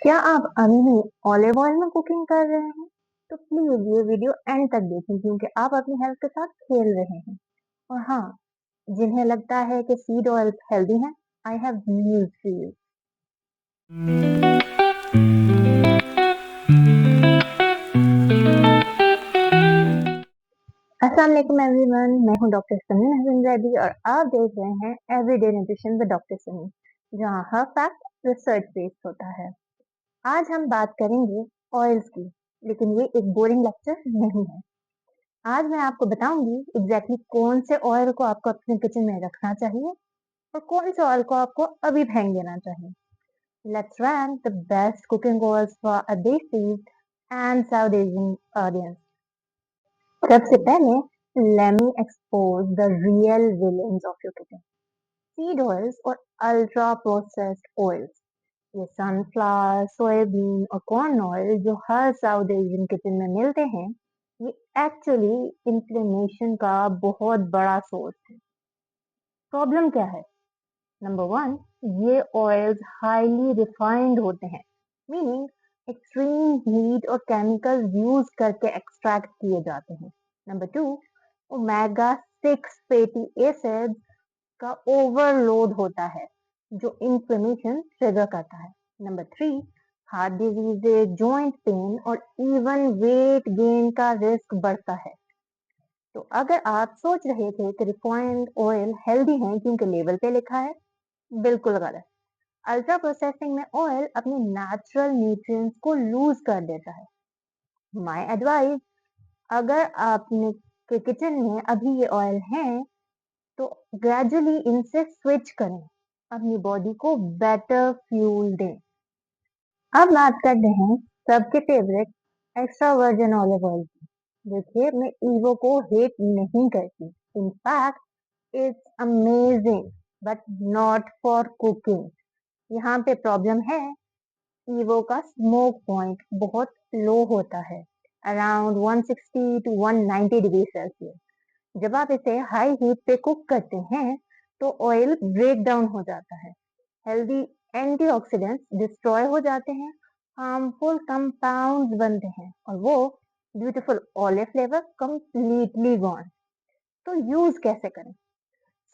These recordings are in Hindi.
क्या आप अभी भी ऑलिव ऑयल में कुकिंग कर रहे हैं? तो प्लीज ये वीडियो एंड तक देखें क्योंकि आप अपनी हेल्थ के साथ खेल रहे हैं। और हाँ, जिन्हें लगता है कि सीड ऑयल हेल्दी है, I have news for you. अस्सलाम वालेकुम एवरीवन, मैं हूं डॉक्टर समीम हसन रेड्डी और आप देख रहे हैं everyday nutrition with doctor Sameem, जहां हर फैक्ट रिसर्च बेस्ड होता है। आज हम बात करेंगे ऑयल्स की, लेकिन ये एक बोरिंग लेक्चर नहीं है। आज मैं आपको बताऊंगी एग्जैक्टली कौन से ऑयल को आपको अपने किचन में रखना चाहिए और कौन से ऑयल को आपको अभी फेंक देना चाहिए। Let's rank the best cooking oils for a desi and South Asian audience. सबसे पहले let me expose the real villains of your kitchen. Seed oils और अल्ट्रा प्रोसेस्ड ऑयल्स, ये सनफ्लावर, सोयाबीन और कॉर्न ऑयल जो हर साउथ एशियन किचन में मिलते हैं, ये एक्चुअली इन्फ्लेमेशन का बहुत बड़ा सोर्स है। प्रॉब्लम क्या है? नंबर वन, ये ऑयल्स हाईली रिफाइंड होते हैं, मीनिंग एक्सट्रीम हीट और केमिकल्स यूज करके एक्सट्रैक्ट किए जाते हैं। Number two, omega 6 fatty acids का ओवरलोड होता है जो इन्फ्लेमेशन ट्रिगर करता है। Number three, heart diseases, joint pain और इवन वेट गेन का रिस्क बढ़ता है। तो अगर आप सोच रहे थे कि रिफाइंड ऑयल हेल्दी है क्योंकि लेबल पे लिखा है, बिल्कुल गलत। अल्ट्रा प्रोसेसिंग में ऑयल अपने नेचुरल न्यूट्रिएंट्स को लूज कर देता है। माय एडवाइस, अगर आपने के किचन में अभी ये ऑयल है तो ग्रेजुअली इनसे स्विच करें, अपनी बॉडी को बेटर फ्यूल दें। अब बात करते हैं सबके favourite extra virgin olive oil की। देखिए, मैं ईवो को हेट नहीं करती, in fact it's amazing, but not for cooking. यहाँ पे प्रॉब्लम है, ईवो का स्मोक पॉइंट बहुत लो होता है, अराउंड 160 टू 190 डिग्री सेल्सियस। जब आप इसे हाई हीट पे कुक करते हैं तो ऑयल ब्रेक डाउन हो जाता है, हेल्दी एंटीऑक्सीडेंट्स डिस्ट्रॉय हो जाते हैं, हार्मफुल कंपाउंड्स बनते हैं और वो beautiful olive flavour completely gone. तो यूज कैसे करें?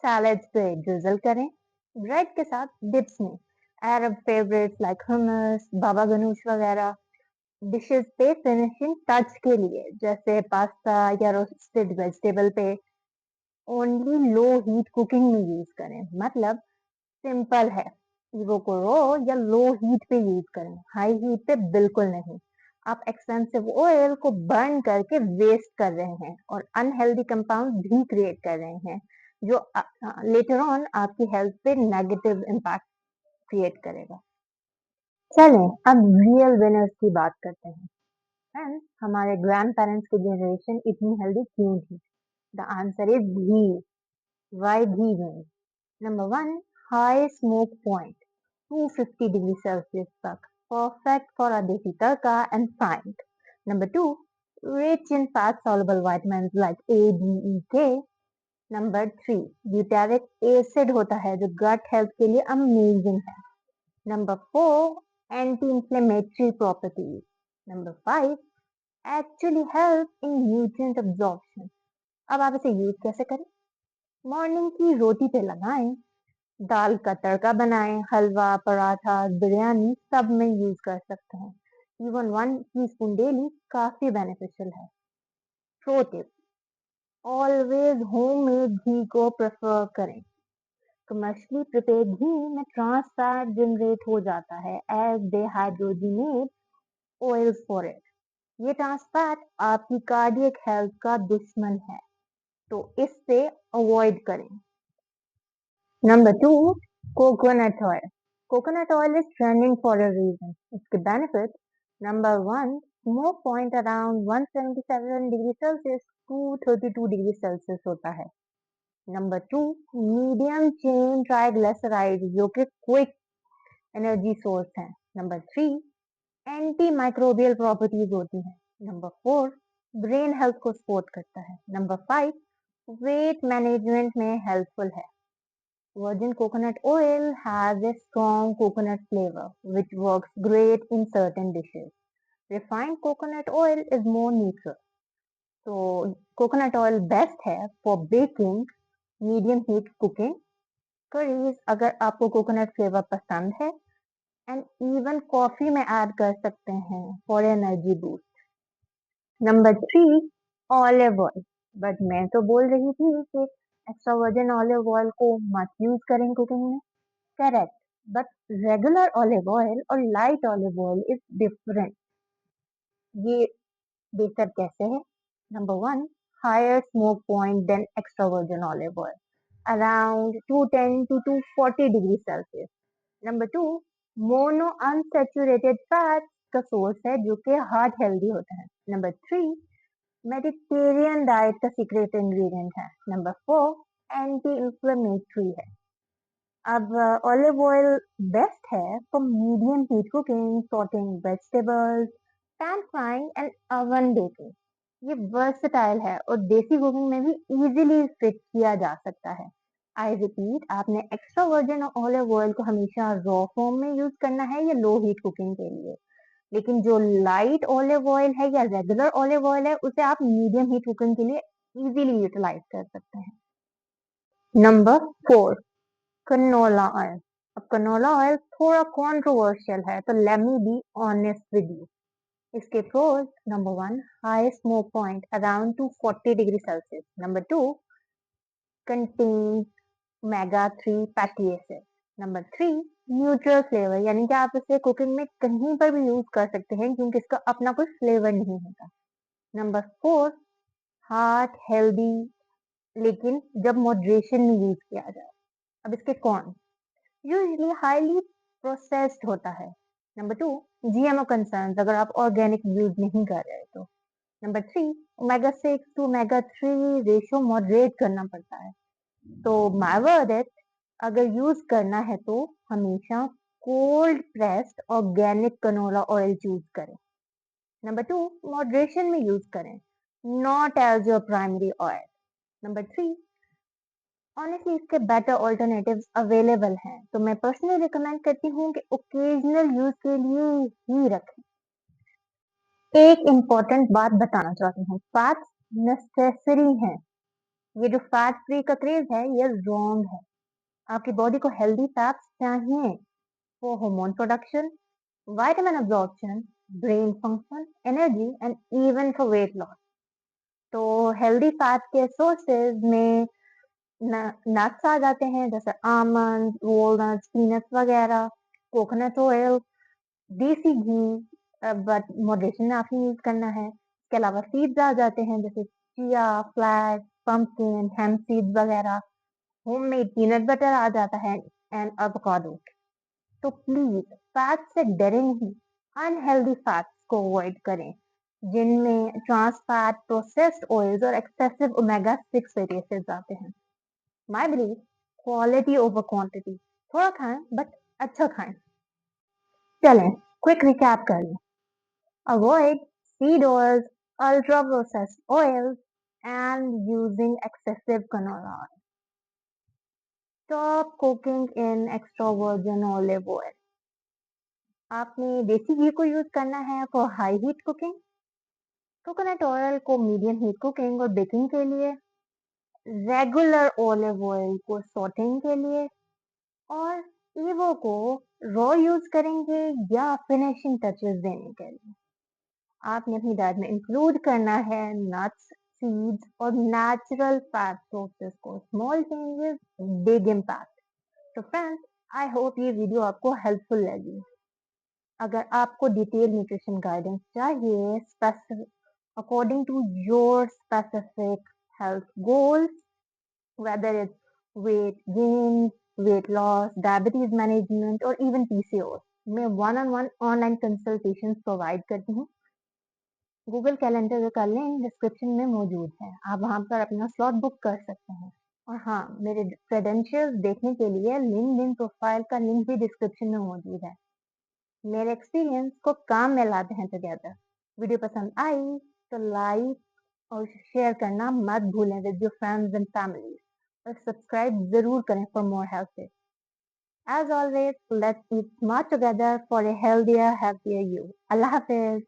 सैलड्स पे ड्रिजल करें, ब्रेड के साथ डिप्स में, अरब फेवरेट्स लाइक hummus, बाबा गनूश वगैरह, डिशेस पे फिनिशिंग टच के लिए जैसे पास्ता या रोस्टेड वेजिटेबल पे ओनली लो हीट कुकिंग में यूज करें। मतलब सिंपल है, वो को रो या लो हीट पे यूज करें, हाई हीट पे बिल्कुल नहीं। आप एक्सपेंसिव ऑयल को बर्न करके वेस्ट कर रहे हैं और अनहेल्दी कंपाउंड भी क्रिएट कर रहे हैं जो लेटर ऑन आपकी हेल्थ पे नेगेटिव इम्पैक्ट क्रिएट करेगा। चलें अब रियल विनर्स की बात करते हैं। फ्रेंड्स, हमारे ग्रैंड पेरेंट्स की जनरेशन इतनी हेल्दी क्यों थी? The answer is ghee. Why ghee wins? Number one, high smoke point, 250 degree Celsius तक, perfect for a desi tarka and frying. Number two, rich in fat-soluble vitamins like A, D, E, K. Number three, butyric acid होता है जो gut health के लिए amazing है. Number four, anti-inflammatory properties. Number five, actually help in nutrient absorption. अब आप इसे यूज कैसे करें? मॉर्निंग की रोटी पे लगाएं, दाल का तड़का बनाएं, हलवा, पराठा, बिरयानी सब में यूज कर सकते हैं। इवन 1 टीस्पून डेली काफी बेनिफिशियल है। प्रो टिप, ऑलवेज होममेड घी को प्रेफर करें। कमर्शियली प्रिपेयर्ड घी में ट्रांस फैट जनरेट हो जाता है as they hydrogenate oils for it. ये ट्रांस फैट आपकी कार्डियक हेल्थ का दुश्मन है, तो इससे अवॉइड करें। Number two, coconut oil. Coconut oil is trending for a reason. इसके benefits: number one, smoke point around 177 degree Celsius to 32 degree Celsius होता है. Number two, medium chain triglyceride जो कि क्विक एनर्जी सोर्स है. Number three, anti microbial properties होती हैं. नंबर फोर, ब्रेन हेल्थ को सपोर्ट करता है. नंबर फाइव, वेट मैनेजमेंट में हेल्पफुल है. Virgin coconut oil has a strong coconut flavor, which works great in certain dishes. Refined coconut oil is more neutral. तो कोकोनट ऑयल बेस्ट है for baking, medium heat cooking, curries अगर आपको कोकोनट फ्लेवर पसंद है, एंड इवन कॉफी में ऐड कर सकते हैं for energy boost. Number 3, olive oil. But मैं तो बोल रही थी कि एक्स्ट्रा वर्जिन ऑलिव ऑयल को मत यूज करें कुकिंग में। Correct, but regular olive oil और light olive oil is different. ये बेहतर कैसे है? Number 1, higher smoke point than extra virgin olive oil, around 210 to 240 degree Celsius. Number 2, mono unsaturated fat का सोर्स है जो कि हार्ट हेल्दी होता है। नंबर 3, मेडिटेरियन डाइट का सीक्रेट इंग्रेडिएंट है। नंबर 4, एंटी इंफ्लेमेटरी है। अब ऑलिव ऑयल बेस्ट है for medium heat cooking, sorting vegetables, pan frying and oven baking. ये वर्सटाइल है और देसी कुकिंग में भी इजीली फिट किया जा सकता है। आई रिपीट, आपने एक्स्ट्रा वर्जिन ऑलिव ऑयल को हमेशा रॉ फॉर्म में यूज करना है या लो हीट कुकिंग के लिए। लेकिन जो लाइट ऑलिव ऑयल है या रेगुलर ऑलिव ऑयल है, उसे आप मीडियम हीट कुकिंग के लिए इजीली यूटिलाइज कर सकते हैं। Number 4, canola oil. अब कनोला ऑयल थोड़ा कंट्रोवर्शियल है, तो let me be honest with you. इसके pros: number 1, high smoke point around 240 degree Celsius. Number 2, contain omega 3 fatty acid. Number 3, neutral flavour, यानी कि आप इसे कुकिंग में कहीं पर भी यूज कर सकते हैं क्योंकि इसका अपना कोई फ्लेवर नहीं होता। नंबर 4, हार्ट हेल्दी, लेकिन जब मॉडरेशन में यूज किया जाए। अब इसके कौन: यूजली हाईली प्रोसेस्ड होता है। नंबर 2, जीएमओ कंसर्न्स, अगर आप ऑर्गेनिक यूज नहीं कर रहे तो। Number 3, omega 6 to omega 3 ratio moderate करना पड़ता है। तो माय वर्ड इट, अगर यूज करना है तो हमेशा cold pressed organic canola oil choose करें। नंबर 2, मॉडरेशन में यूज करें, not as your primary oil. Number 3, honestly इसके बेटर ऑल्टरनेटिव्स अवेलेबल हैं, तो मैं पर्सनली रिकमेंड करती हूँ कि ओकेजनल यूज के लिए ही रखें। एक इम्पोर्टेंट बात बताना चाहती हूँ, फैट्स नेसेसरी हैं। ये जो फैट फ्री का क्रेज है ये रॉन्ग है। आपकी बॉडी को हेल्दी फैट्स चाहिए for hormone production, vitamin absorption, brain function, energy and even for weight loss. तो हेल्दी फैट के सोर्सेज में नट्स आ जाते हैं, जैसे आमंड, वॉलनट्स, पीनट्स वगैरह, कोकोनट ऑयल, देसी घी, बट मॉडरेशन में आपको यूज करना है। इसके अलावा सीड्स आ जाते हैं, जैसे chia, flax, pumpkin, hemp seeds वगैरह। होममेड पीनट बटर आ जाता है, एंड एवोकाडो। तो प्लीज फैट से डरे नहीं, अनहेल्दी फैट्स को अवॉइड करें जिनमें ट्रांस फैट, प्रोसेस्ड ऑयल्स और एक्सेसिव ओमेगा 6 फैटी एसिड्स आते हैं। My belief, quality over quantity. थोड़ा खाएं बट अच्छा खाएं। चलें, क्विक रिकैप कर लें। Avoid seed oils, ultra processed oils and using excessive canola oil. Stop cooking in extra virgin olive oil. आपने देसी घी को यूज करना है for high heat cooking, coconut oil को मीडियम हीट कुकिंग और बेकिंग के लिए, रेगुलर ऑलिव ऑयल को सॉटिंग के लिए, और ईवो को रॉ यूज करेंगे या फिनिशिंग टचेस देने के लिए। आपने अपनी डाइट में इंक्लूड करना है नट्स, सीड्स और नेचुरल फैट सोर्सेस को। Small changes, big impact. तो फ्रेंड्स, आई होप ये वीडियो आपको हेल्पफुल लगी। अगर आपको डिटेल न्यूट्रिशन गाइडेंस चाहिए specific according to your specific health goals, whether it's weight gain, weight loss, diabetes management और even PCOS, मैं one on one online consultation provide करती हूँ। गूगल कैलेंडर का लिंक डिस्क्रिप्शन में मौजूद है, आप वहां पर अपना स्लॉट बुक कर सकते हैं। और हाँ, मेरे क्रेडेंशियल्स देखने के लिए लिंक्डइन प्रोफाइल का लिंक भी डिस्क्रिप्शन में मौजूद है। मेरे एक्सपीरियंस को काम में लाते हैं टुगेदर। वीडियो पसंद आई तो लाइक और शेयर करना मत भूलें with your friends and family. और सब्सक्राइब ज़रूर करें for more health tips. As always, let's eat smart together for a healthier, happier you. Allah Hafiz.